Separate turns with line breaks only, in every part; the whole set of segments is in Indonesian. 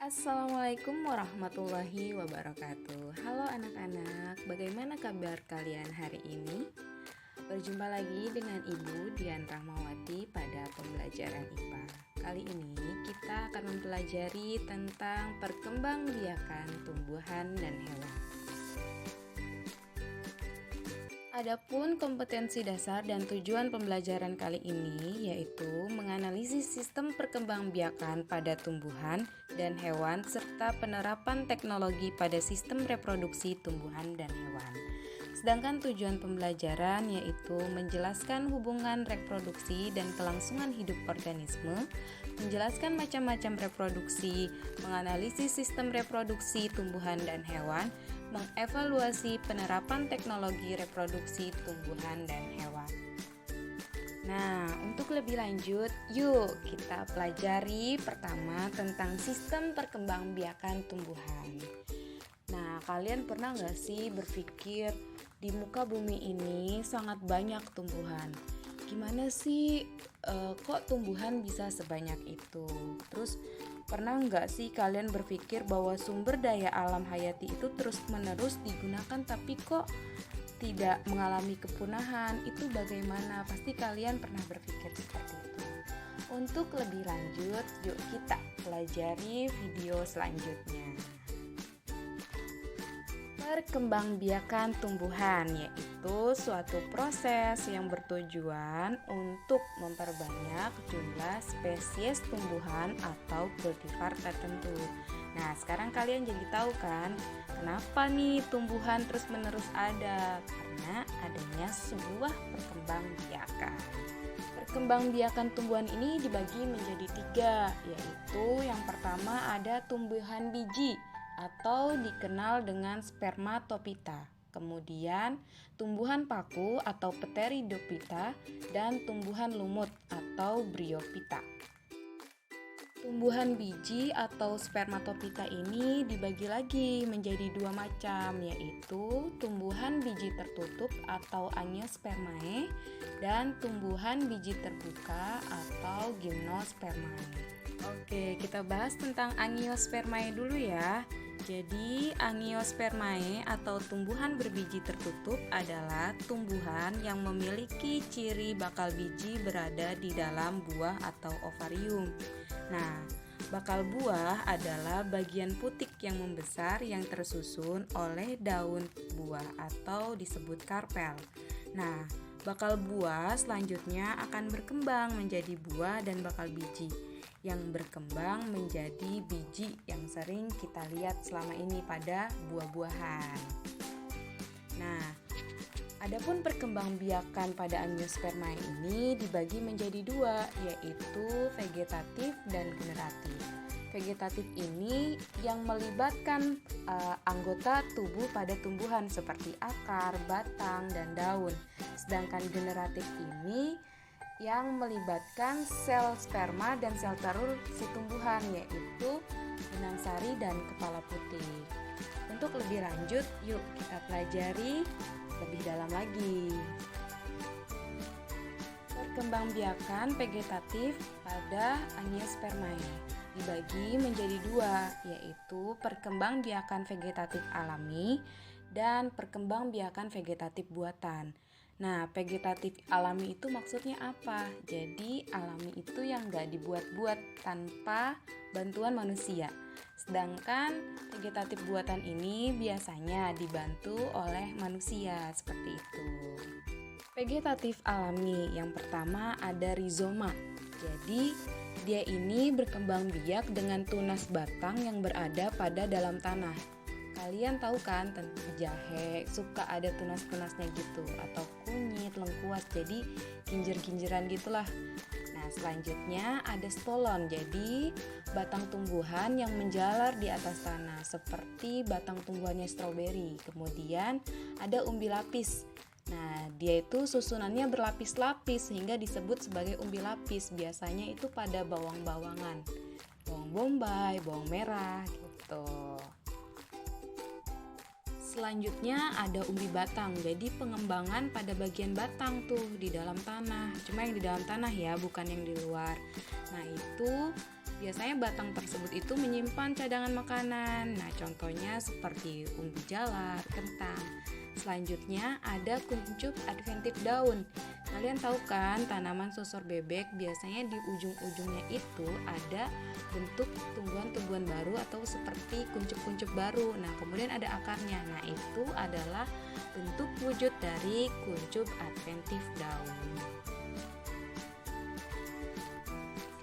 Assalamualaikum warahmatullahi wabarakatuh. Halo anak-anak, bagaimana kabar kalian hari ini? Berjumpa lagi dengan Ibu Dian Rahmawati pada pembelajaran IPA. Kali ini kita akan mempelajari tentang perkembangbiakan tumbuhan dan hewan. Adapun kompetensi dasar dan tujuan pembelajaran kali ini yaitu menganalisis sistem perkembangbiakan pada tumbuhan dan hewan serta penerapan teknologi pada sistem reproduksi tumbuhan dan hewan. Sedangkan tujuan pembelajaran yaitu menjelaskan hubungan reproduksi dan kelangsungan hidup organisme, menjelaskan macam-macam reproduksi, menganalisis sistem reproduksi tumbuhan dan hewan, mengevaluasi penerapan teknologi reproduksi tumbuhan dan hewan. Nah, untuk lebih lanjut, yuk kita pelajari pertama tentang sistem perkembangbiakan tumbuhan. Nah, kalian pernah nggak sih berpikir di muka bumi ini sangat banyak tumbuhan? Gimana sih kok tumbuhan bisa sebanyak itu? Terus pernah nggak sih kalian berpikir bahwa sumber daya alam hayati itu terus-menerus digunakan tapi kok tidak mengalami kepunahan? Itu bagaimana? Pasti kalian pernah berpikir seperti itu. Untuk lebih lanjut, yuk kita pelajari video selanjutnya. Perkembangbiakan tumbuhan yaitu suatu proses yang bertujuan untuk memperbanyak jumlah spesies tumbuhan atau kultivar tertentu. Nah, sekarang kalian jadi tahu kan kenapa nih tumbuhan terus-menerus ada? Karena adanya sebuah perkembangbiakan. Perkembangbiakan tumbuhan ini dibagi menjadi 3, yaitu yang pertama ada tumbuhan biji atau dikenal dengan spermatopita. Kemudian tumbuhan paku atau pteridopita dan tumbuhan lumut atau bryophyta. Tumbuhan biji atau spermatopita ini dibagi lagi menjadi 2 macam, yaitu tumbuhan biji tertutup atau angiospermae dan tumbuhan biji terbuka atau gymnospermae. Oke, kita bahas tentang angiospermae dulu ya. Jadi, angiospermae atau tumbuhan berbiji tertutup adalah tumbuhan yang memiliki ciri bakal biji berada di dalam buah atau ovarium. Nah, bakal buah adalah bagian putik yang membesar yang tersusun oleh daun buah atau disebut karpel. Nah, bakal buah selanjutnya akan berkembang menjadi buah dan bakal biji yang berkembang menjadi biji yang sering kita lihat selama ini pada buah-buahan. Nah, adapun perkembangbiakan pada angiospermae ini dibagi menjadi 2, yaitu vegetatif dan generatif. Vegetatif ini yang melibatkan anggota tubuh pada tumbuhan seperti akar, batang, dan daun. Sedangkan generatif ini yang melibatkan sel sperma dan sel telur si tumbuhan, yaitu benang sari dan kepala putih. Untuk lebih lanjut, yuk kita pelajari lebih dalam lagi. Perkembangbiakan vegetatif pada angiospermae dibagi menjadi 2, yaitu perkembangbiakan vegetatif alami dan perkembangbiakan vegetatif buatan. Nah, vegetatif alami itu maksudnya apa? Jadi, alami itu yang gak dibuat-buat tanpa bantuan manusia. Sedangkan vegetatif buatan ini biasanya dibantu oleh manusia, seperti itu. Vegetatif alami yang pertama ada rizoma. Jadi, dia ini berkembang biak dengan tunas batang yang berada pada dalam tanah. Kalian tahu kan tentang jahe suka ada tunas-tunasnya gitu, atau kunyit, lengkuas, jadi kinjer-kinjeran gitulah. Nah, selanjutnya ada stolon, jadi batang tumbuhan yang menjalar di atas tanah seperti batang tumbuhannya stroberi. Kemudian ada umbi lapis. Nah, dia itu susunannya berlapis-lapis sehingga disebut sebagai umbi lapis. Biasanya itu pada bawang-bawangan, bawang bombay, bawang merah gitu. Selanjutnya ada umbi batang, jadi pengembangan pada bagian batang tuh di dalam tanah. Cuma yang di dalam tanah ya, bukan yang di luar. Nah, itu Biasanya batang tersebut itu menyimpan cadangan makanan. Nah, contohnya seperti umbi jalar, kentang. Selanjutnya ada kuncup adventif daun. Kalian tahu kan, tanaman susur bebek biasanya di ujung-ujungnya itu ada bentuk tumbuhan-tumbuhan baru atau seperti kuncup-kuncup baru. Nah, kemudian ada akarnya. Nah, itu adalah bentuk wujud dari kuncup adventif daun.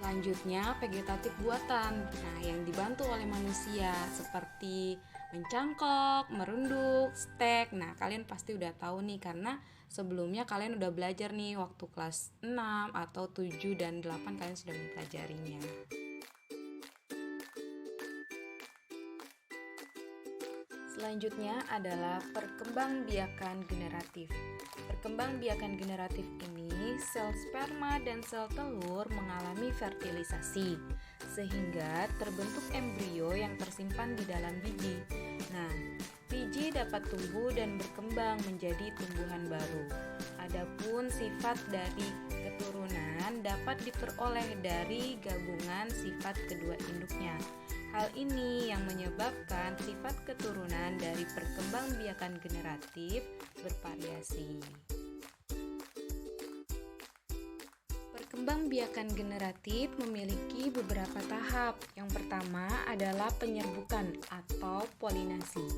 Selanjutnya vegetatif buatan. Nah, yang dibantu oleh manusia seperti mencangkok, merunduk, stek. Nah, kalian pasti udah tahu nih karena sebelumnya kalian udah belajar nih waktu kelas 6 atau 7 dan 8 kalian sudah mempelajarinya. Selanjutnya adalah perkembangbiakan generatif. Perkembangbiakan generatif ini, sel sperma dan sel telur mengalami fertilisasi, sehingga terbentuk embrio yang tersimpan di dalam biji. Nah, biji dapat tumbuh dan berkembang menjadi tumbuhan baru. Adapun sifat dari keturunan dapat diperoleh dari gabungan sifat kedua induknya. Hal ini yang menyebabkan sifat keturunan dari perkembangbiakan generatif bervariasi. Perkembangbiakan generatif memiliki beberapa tahap. Yang pertama adalah penyerbukan atau polinasi.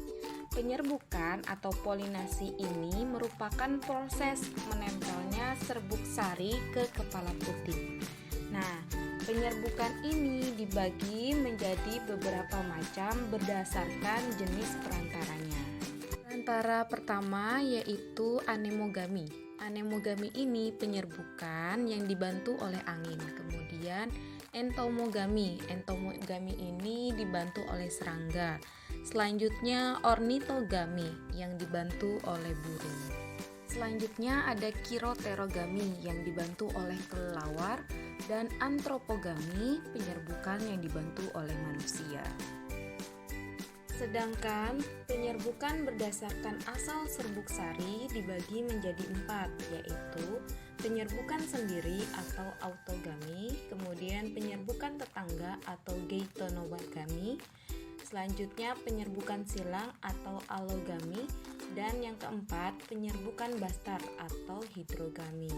Penyerbukan atau polinasi ini merupakan proses menempelnya serbuk sari ke kepala putih. Nah, penyerbukan ini dibagi menjadi beberapa macam berdasarkan jenis perantaranya. Perantara pertama yaitu anemogami. Anemogami ini penyerbukan yang dibantu oleh angin. Kemudian entomogami. Entomogami ini dibantu oleh serangga. Selanjutnya ornitogami yang dibantu oleh burung. Selanjutnya ada kiroterogami yang dibantu oleh kelelawar dan antropogami, penyerbukan yang dibantu oleh manusia. Sedangkan penyerbukan berdasarkan asal serbuk sari dibagi menjadi 4, yaitu penyerbukan sendiri atau autogami, kemudian penyerbukan tetangga atau geitonogami, selanjutnya penyerbukan silang atau allogami, dan yang keempat penyerbukan bastar atau hidrogami.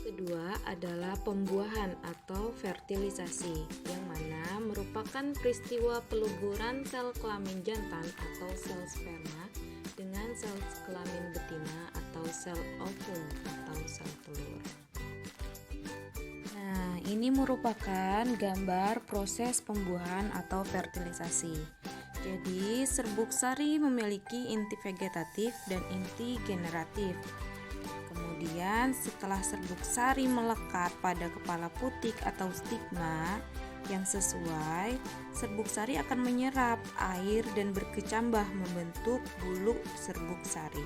Kedua adalah pembuahan atau fertilisasi, yang mana merupakan peristiwa peluburan sel kelamin jantan atau sel sperma dengan sel kelamin betina atau sel ovum atau sel telur. Nah, ini merupakan gambar proses pembuahan atau fertilisasi. Jadi, serbuk sari memiliki inti vegetatif dan inti generatif. Kemudian setelah serbuk sari melekat pada kepala putik atau stigma yang sesuai, serbuk sari akan menyerap air dan berkecambah membentuk bulu serbuk sari.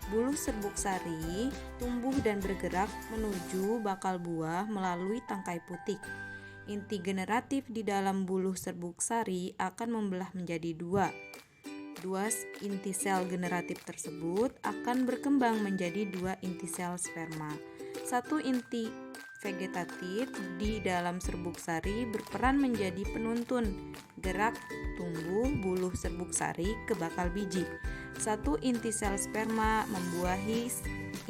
Bulu serbuk sari tumbuh dan bergerak menuju bakal buah melalui tangkai putik. Inti generatif di dalam bulu serbuk sari akan membelah menjadi dua. Dua inti sel generatif tersebut akan berkembang menjadi dua inti sel sperma. Satu inti vegetatif di dalam serbuk sari berperan menjadi penuntun gerak tumbuh buluh serbuk sari ke bakal biji. Satu inti sel sperma membuahi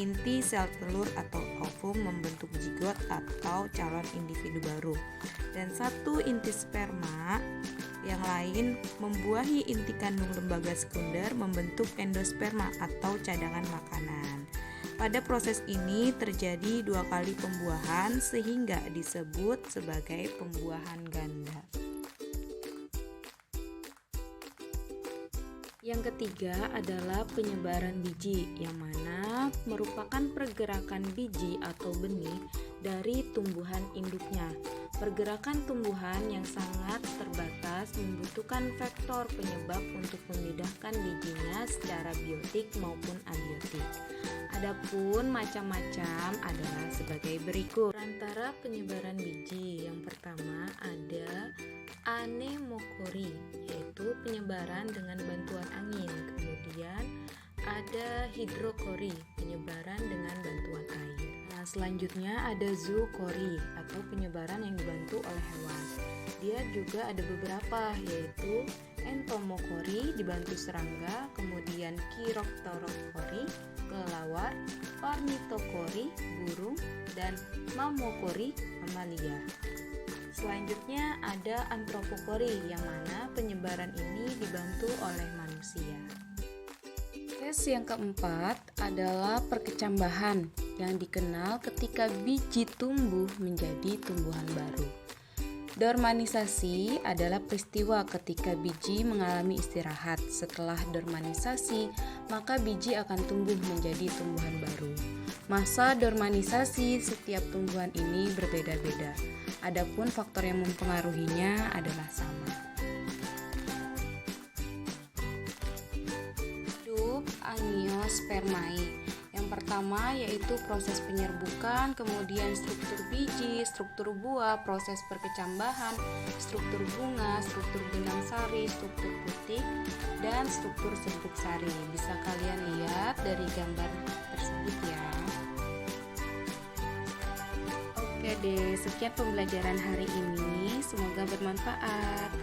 inti sel telur atau ovum membentuk zigot atau calon individu baru. Dan satu inti sperma yang lain membuahi inti kandung lembaga sekunder membentuk endosperma atau cadangan makanan. Pada proses ini terjadi 2 kali pembuahan sehingga disebut sebagai pembuahan ganda. Yang ketiga adalah penyebaran biji, yang mana merupakan pergerakan biji atau benih dari tumbuhan induknya. Pergerakan tumbuhan yang sangat terbatas membutuhkan faktor penyebab untuk memindahkan bijinya secara biotik maupun abiotik. Adapun macam-macam adalah sebagai berikut. Perantara penyebaran biji, yang pertama ada anemokori, yaitu penyebaran dengan bantuan angin. Kemudian ada hidrokori, penyebaran dengan bantuan air. Nah, selanjutnya ada zookori atau penyebaran yang dibantu oleh hewan. Dia juga ada beberapa, yaitu entomokori dibantu serangga, kemudian chiropterokori kelelawar, ornitokori burung, dan mamokori mamalia. Selanjutnya ada antropokori yang mana penyebaran ini dibantu oleh manusia. Tes yang keempat adalah perkecambahan yang dikenal ketika biji tumbuh menjadi tumbuhan baru. Dormanisasi adalah peristiwa ketika biji mengalami istirahat. Setelah dormanisasi, maka biji akan tumbuh menjadi tumbuhan baru. Masa dormanisasi setiap tumbuhan ini berbeda-beda. Adapun faktor yang mempengaruhinya adalah sama. Hidup Angiospermae. Yang pertama yaitu proses penyerbukan, kemudian struktur biji, struktur buah, proses perkecambahan, struktur bunga, struktur benang sari, struktur putik, dan struktur serbuk sari. Bisa kalian lihat dari gambar tersebut ya. Oke deh, sekian pembelajaran hari ini. Semoga bermanfaat.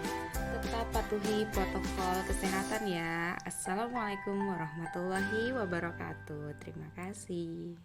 Tetap patuhi protokol kesehatan ya. Assalamualaikum warahmatullahi wabarakatuh. Terima kasih.